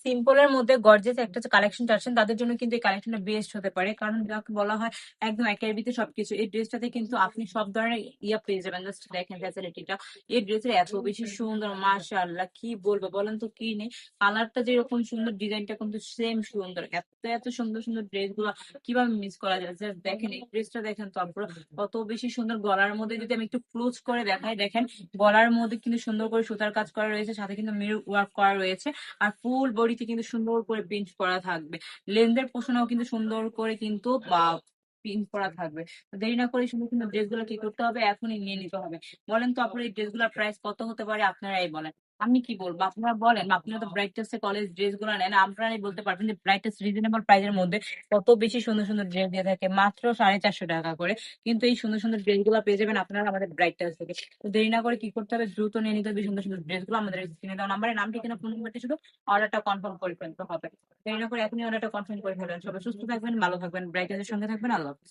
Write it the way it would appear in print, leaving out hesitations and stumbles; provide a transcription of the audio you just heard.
Simple এর মধ্যে gorgeous একটা কালেকশন চাচ্ছেন তাদের জন্য কিন্তু এই কালেকশনটা বেস্ট হতে পারে, কারণ যাকে বলা হয় একদম একের ভিতরে সবকিছু। এই ড্রেসটাতে কিন্তু আপনি সব ধরনের ইয়া পেয়ে যাবেন। জাস্ট দেখেন ফ্যাসিলিটিটা, এই ড্রেসের এত বেশি সুন্দর, মাশাআল্লাহ কি বলবো, বলেন তো কি নেই। কালারটা যেরকম সুন্দর, ডিজাইনটা কিন্তু সেম সুন্দর। এত এত সুন্দর সুন্দর ড্রেস গুলো কিভাবে মিস করা যায়। Just দেখেন এই ড্রেসটা, দেখেন তো আপনারা কত বেশি সুন্দর। গলার মধ্যে যদি আমি একটু ক্লোজ করে দেখাই, দেখেন গলার মধ্যে কিন্তু সুন্দর করে সুতার কাজ করা রয়েছে, সাথে কিন্তু মিরর ওয়ার্ক করা রয়েছে। আর ফুল বডিতে কিন্তু সুন্দর করে প্রিন্ট করা থাকবে। লেন্থের পোষণও কিন্তু সুন্দর করে কিন্তু প্রিন্ট করা থাকবে। তো দেরি না করে সুন্দর সুন্দর ড্রেসগুলো কি করতে হবে, এখনই নিয়ে নিতে হবে। বলেন তো আপনার এই ড্রেসগুলোর প্রাইস কত হতে পারে, আপনারাই বলেন। আমি কি বলবো, আপনারা বলেন। আপনারা তো ব্রাইটাস কলেজ ড্রেস গুলো নেন, আপনারাই বলতে পারবেন যে ব্রাইটাস রিজনেবল প্রাইসের মধ্যে কত বেশি সুন্দর সুন্দর ড্রেস দিয়ে থাকে, মাত্র 450 টাকা করে। কিন্তু এই সুন্দর সুন্দর ড্রেস গুলো পেয়ে যাবেন আপনারা আমাদের ব্রাইটাস থেকে। তো দেরি না করে কি করতে হবে, দ্রুত নিয়ে নিতে হবে সুন্দর সুন্দর ড্রেস গুলো। আমাদের স্ক্রিনে দেওয়া নাম্বারে নাম, ঠিকানা, ফোন নাম্বারটি শুধু অর্ডারটা কনফার্ম করে ফেলতে হবে। দেরি না করে এখনই অর্ডারটা কনফার্ম করে ফেলেন। সবাই সুস্থ থাকবেন, ভালো থাকবেন, ব্রাইটাসের সঙ্গে থাকবেন। আল্লাহ হাফেজ।